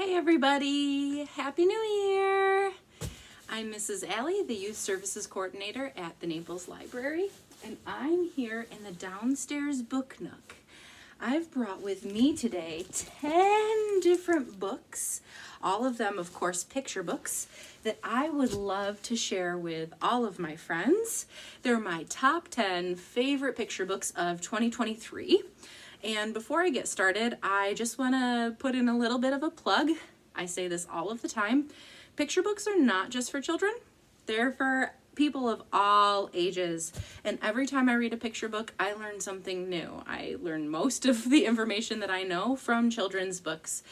Hey everybody, Happy New Year! I'm Mrs. Allie, the Youth Services Coordinator at the Naples Library, and I'm here in the downstairs book nook. I've brought with me today 10 different books, all of them of course picture books, that I would love to share with all of my friends. They're my top 10 favorite picture books of 2023. And before I get started, I just want to put in a little bit of a plug. I say this all of the time. Picture books are not just for children. They're for people of all ages. And every time I read a picture book, I learn something new. I learn most of the information that I know from children's books.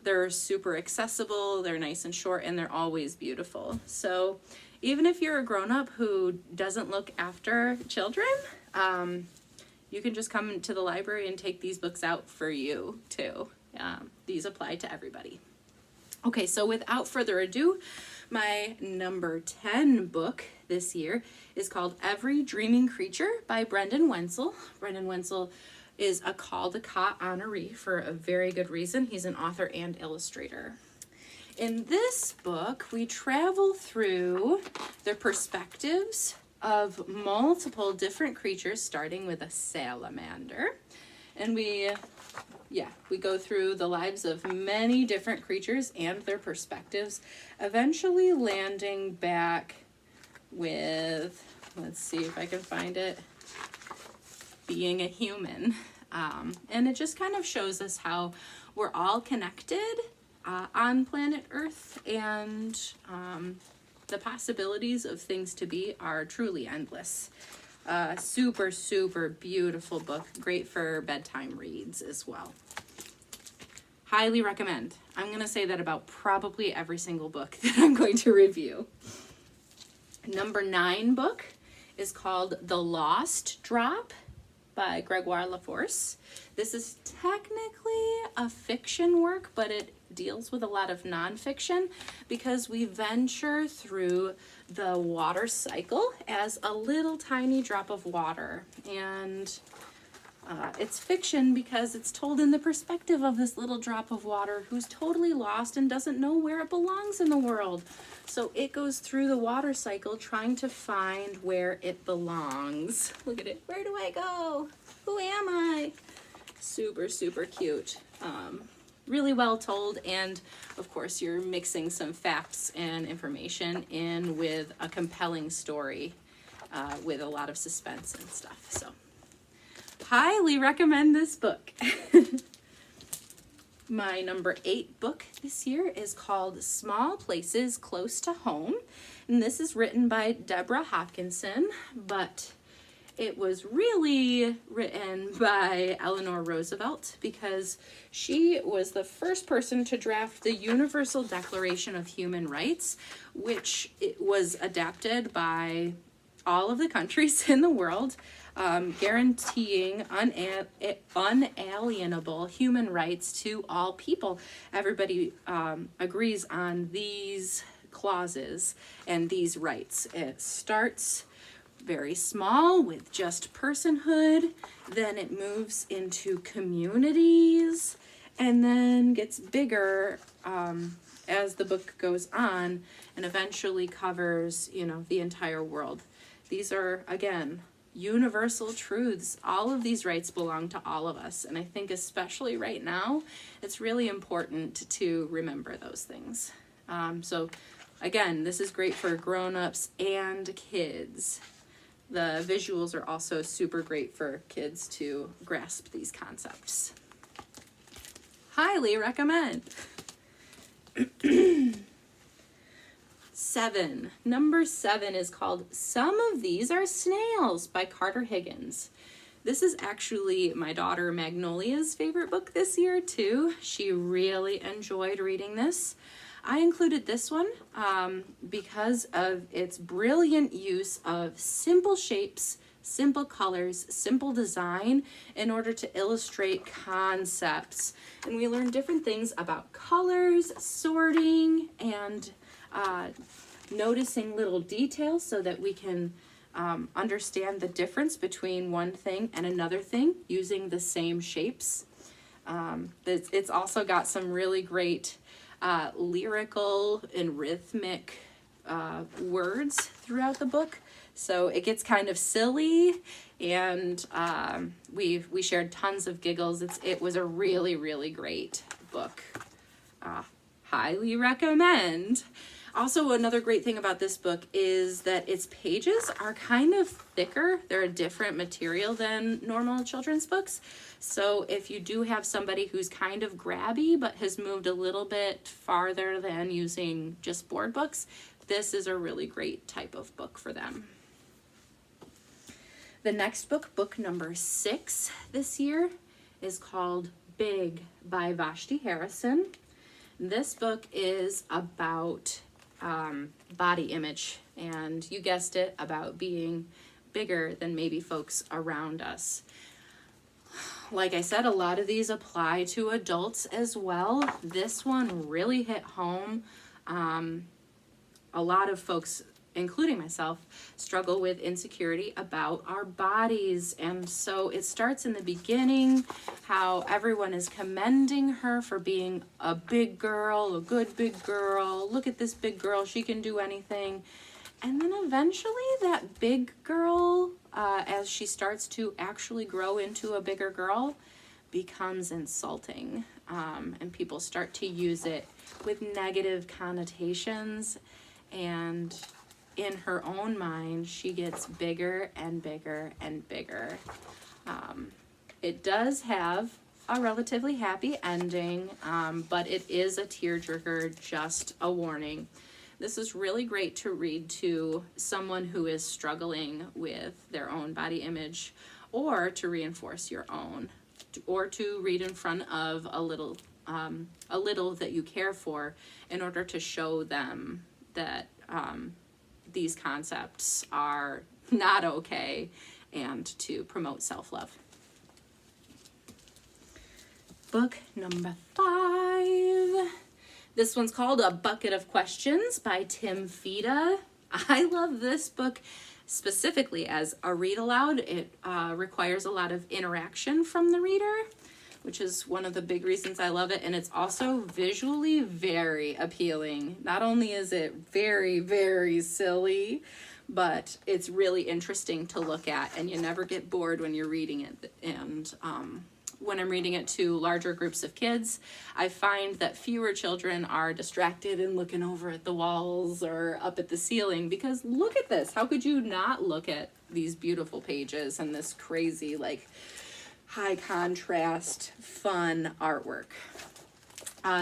They're super accessible, they're nice and short, and they're always beautiful. So even if you're a grown-up who doesn't look after children, you can just come to the library and take these books out for you too. These apply to everybody. Okay, so without further ado, my number 10 book this year is called Every Dreaming Creature by Brendan Wenzel. Brendan Wenzel is a Caldecott honoree for a very good reason. He's an author and illustrator. In this book, we travel through the perspectives of multiple different creatures, starting with a salamander. And we go through the lives of many different creatures and their perspectives, eventually landing back with, let's see if I can find it, being a human. And it just kind of shows us how we're all connected on planet Earth, and the possibilities of things to be are truly endless. Super, super beautiful book. Great for bedtime reads as well. Highly recommend. I'm going to say that about probably every single book that I'm going to review. Number 9 book is called The Lost Drop by Grégoire Laforce. This is technically a fiction work, but it deals with a lot of nonfiction because we venture through the water cycle as a little tiny drop of water. And it's fiction because it's told in the perspective of this little drop of water who's totally lost and doesn't know where it belongs in the world. So it goes through the water cycle trying to find where it belongs. Look at it. Where do I go? Who am I? Super, super cute. Really well told, and of course you're mixing some facts and information in with a compelling story with a lot of suspense and stuff. So highly recommend this book. My number 8 book this year is called Small Places Close to Home, and this is written by Deborah Hopkinson, but it was really written by Eleanor Roosevelt because she was the first person to draft the Universal Declaration of Human Rights, which it was adapted by all of the countries in the world, guaranteeing unalienable human rights to all people. Everybody agrees on these clauses and these rights. It starts very small with just personhood, then it moves into communities, and then gets bigger as the book goes on, and eventually covers, the entire world. These are, again, universal truths. All of these rights belong to all of us, and I think especially right now, it's really important to remember those things. So again, this is great for grown-ups and kids. The visuals are also super great for kids to grasp these concepts. Highly recommend. 7. Number 7 is called Some of These Are Snails by Carter Higgins. This is actually my daughter Magnolia's favorite book this year too. She really enjoyed reading this. I included this one because of its brilliant use of simple shapes, simple colors, simple design in order to illustrate concepts. And we learn different things about colors, sorting, and noticing little details so that we can understand the difference between one thing and another thing using the same shapes. It's also got some really great lyrical and rhythmic words throughout the book. So it gets kind of silly, and we shared tons of giggles. It was a really, really great book. Highly recommend. Also, another great thing about this book is that its pages are kind of thicker. They're a different material than normal children's books. So if you do have somebody who's kind of grabby but has moved a little bit farther than using just board books, this is a really great type of book for them. The next book, book number 6 this year, is called Vigg by Vashti Harrison. This book is about body image, and you guessed it, about being bigger than maybe folks around us. Like I said, a lot of these apply to adults as well. This one really hit home. A lot of folks, including myself, struggle with insecurity about our bodies. And so it starts in the beginning, how everyone is commending her for being a big girl, a good big girl. Look at this big girl, she can do anything. And then eventually that big girl, as she starts to actually grow into a bigger girl, becomes insulting. And people start to use it with negative connotations. And in her own mind, she gets bigger and bigger and bigger. It does have a relatively happy ending, but it is a tearjerker, just a warning. This is really great to read to someone who is struggling with their own body image, or to reinforce your own, or to read in front of a little that you care for, in order to show them that these concepts are not okay, and to promote self-love. Book number 5. This one's called A Bucket of Questions by Tim Fite. I love this book specifically as a read aloud. It requires a lot of interaction from the reader, which is one of the big reasons I love it. And it's also visually very appealing. Not only is it very, very silly, but it's really interesting to look at, and you never get bored when you're reading it. And when I'm reading it to larger groups of kids, I find that fewer children are distracted and looking over at the walls or up at the ceiling, because look at this. How could you not look at these beautiful pages and this crazy, like, high contrast, fun artwork?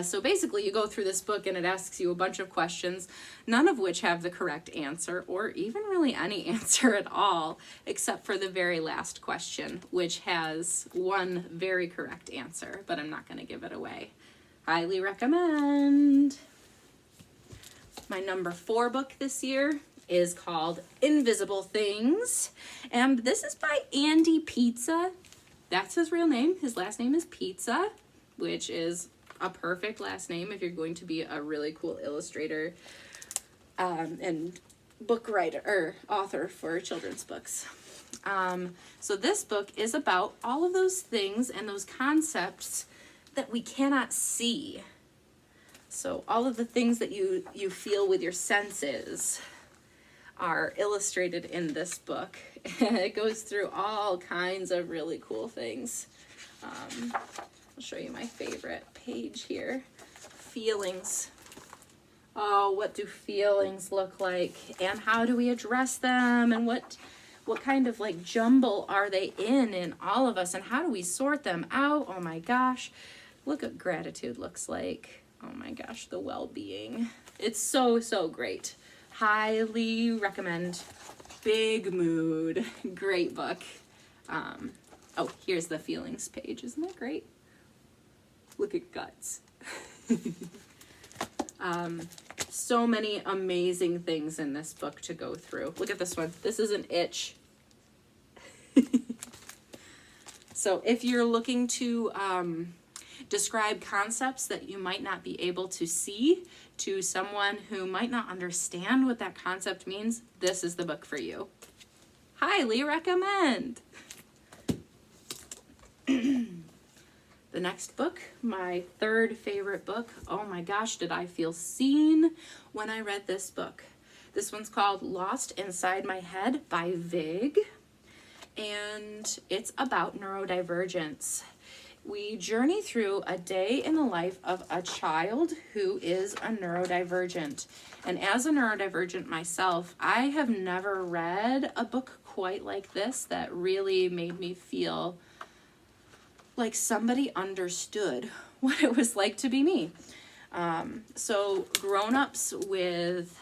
So basically you go through this book and it asks you a bunch of questions, none of which have the correct answer, or even really any answer at all, except for the very last question, which has one very correct answer, but I'm not going to give it away. Highly recommend. My number 4 book this year is called Invisible Things, and this is by Andy Pizza. That's his real name. His last name is Pizza, which is a perfect last name if you're going to be a really cool illustrator and book writer or author for children's books. So this book is about all of those things and those concepts that we cannot see. So all of the things that you feel with your senses are illustrated in this book. And it goes through all kinds of really cool things. I'll show you my favorite page here. Feelings. Oh, what do feelings look like? And how do we address them? And what kind of like jumble are they in all of us? And how do we sort them out? Oh my gosh. Look what gratitude looks like. Oh my gosh, the well-being. It's so, so great. Highly recommend. Big mood. Great book. Oh, here's the feelings page. Isn't that great? Look at guts. So many amazing things in this book to go through. Look at this one. This is an itch. So if you're looking to describe concepts that you might not be able to see to someone who might not understand what that concept means, this is the book for you. Highly recommend. The next book, my third favorite book. Oh my gosh, did I feel seen when I read this book. This one's called Lost Inside My Head by Vigg, and it's about neurodivergence. We journey through a day in the life of a child who is a neurodivergent. And as a neurodivergent myself, I have never read a book quite like this that really made me feel like somebody understood what it was like to be me. So grown-ups with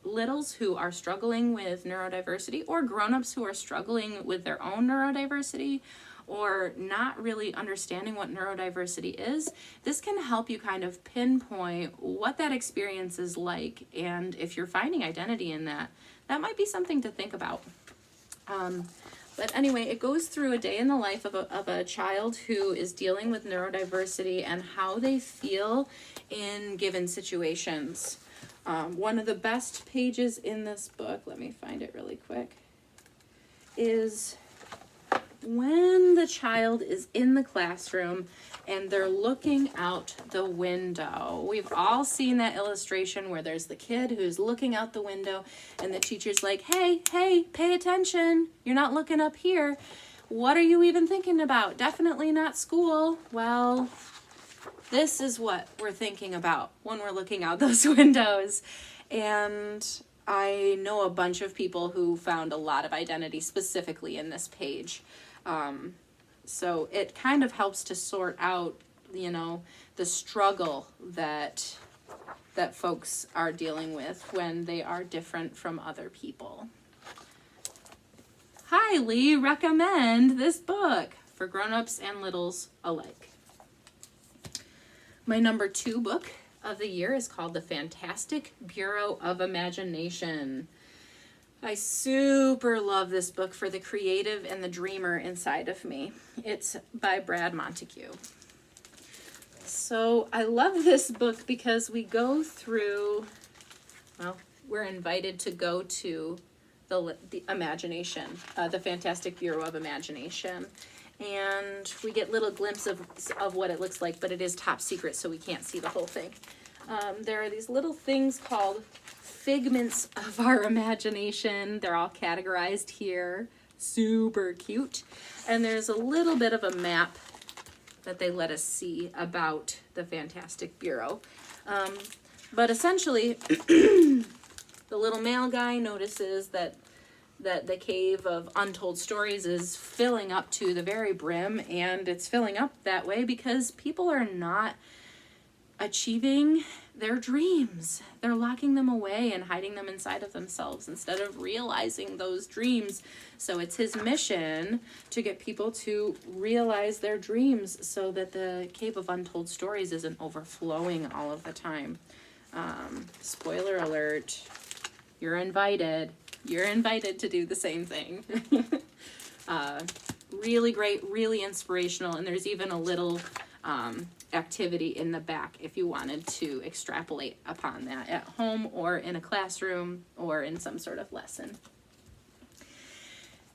littles who are struggling with neurodiversity, or grown-ups who are struggling with their own neurodiversity, or not really understanding what neurodiversity is, this can help you kind of pinpoint what that experience is like. And if you're finding identity in that, that might be something to think about. But anyway, it goes through a day in the life of a child who is dealing with neurodiversity and how they feel in given situations. One of the best pages in this book, let me find it really quick, is when the child is in the classroom and they're looking out the window. We've all seen that illustration where there's the kid who's looking out the window and the teacher's like, hey, pay attention. You're not looking up here. What are you even thinking about? Definitely not school. Well, this is what we're thinking about when we're looking out those windows. And I know a bunch of people who found a lot of identity specifically in this page. So it kind of helps to sort out, you know, the struggle that folks are dealing with when they are different from other people. Highly recommend this book for grown-ups and littles alike. My number 2 book of the year is called The Fantastic Bureau of Imagination. I super love this book for the creative and the dreamer inside of me. It's by Brad Montague. So I love this book because we go through, well, we're invited to go to the imagination, the Fantastic Bureau of Imagination. And we get little glimpses of what it looks like, but it is top secret, so we can't see the whole thing. There are these little things called figments of our imagination. They're all categorized here. Super cute. And there's a little bit of a map that they let us see about the Fantastic Bureau. But essentially, the little male guy notices that the cave of untold stories is filling up to the very brim, and it's filling up that way because people are not achieving their dreams. They're locking them away and hiding them inside of themselves instead of realizing those dreams. So it's his mission to get people to realize their dreams so that the cave of untold stories isn't overflowing all of the time. Spoiler alert, you're invited. You're invited to do the same thing. Really great, really inspirational, and there's even a little activity in the back if you wanted to extrapolate upon that at home or in a classroom or in some sort of lesson.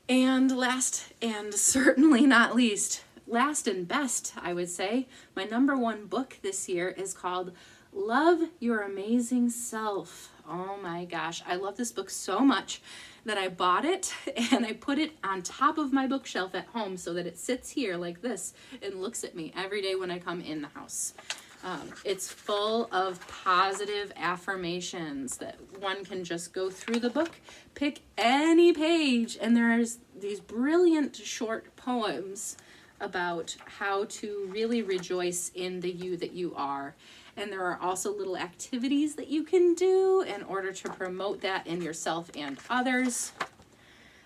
And last and certainly not least, last and best, I would say, my number 1 book this year is called Love Your Amazing Self. Oh my gosh, I love this book so much that I bought it and I put it on top of my bookshelf at home so that it sits here like this and looks at me every day when I come in the house. It's full of positive affirmations that one can just go through the book, pick any page, and there's these brilliant short poems about how to really rejoice in the you that you are. And there are also little activities that you can do in order to promote that in yourself and others.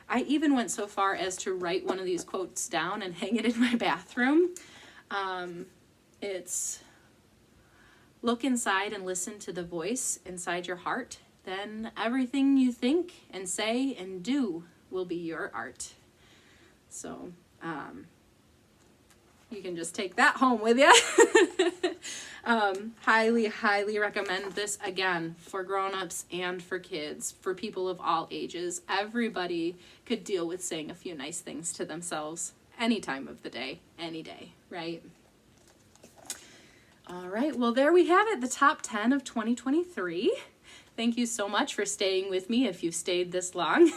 I even went so far as to write one of these quotes down and hang it in my bathroom. It's, look inside and listen to the voice inside your heart. Then everything you think and say and do will be your art. So, you can just take that home with you. Highly recommend this, again, for grown-ups and for kids, for people of all ages. Everybody could deal with saying a few nice things to themselves any time of the day, any day, right? All right, well, there we have it, the top 10 of 2023. Thank you so much for staying with me if you've stayed this long.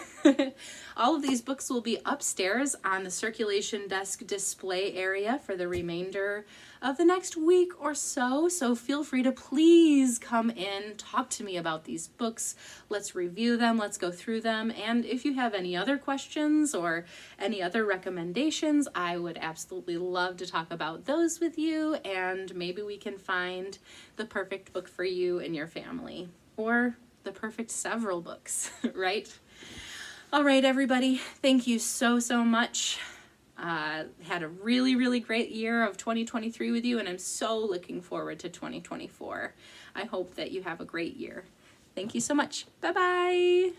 All of these books will be upstairs on the circulation desk display area for the remainder of the next week or so. So feel free to please come in, talk to me about these books. Let's review them, let's go through them. And if you have any other questions or any other recommendations, I would absolutely love to talk about those with you. And maybe we can find the perfect book for you and your family. Or the perfect several books, right? All right, everybody, thank you so much. Had a really great year of 2023 with you, and I'm so looking forward to 2024. I hope that you have a great year. Thank you so much. Bye-bye.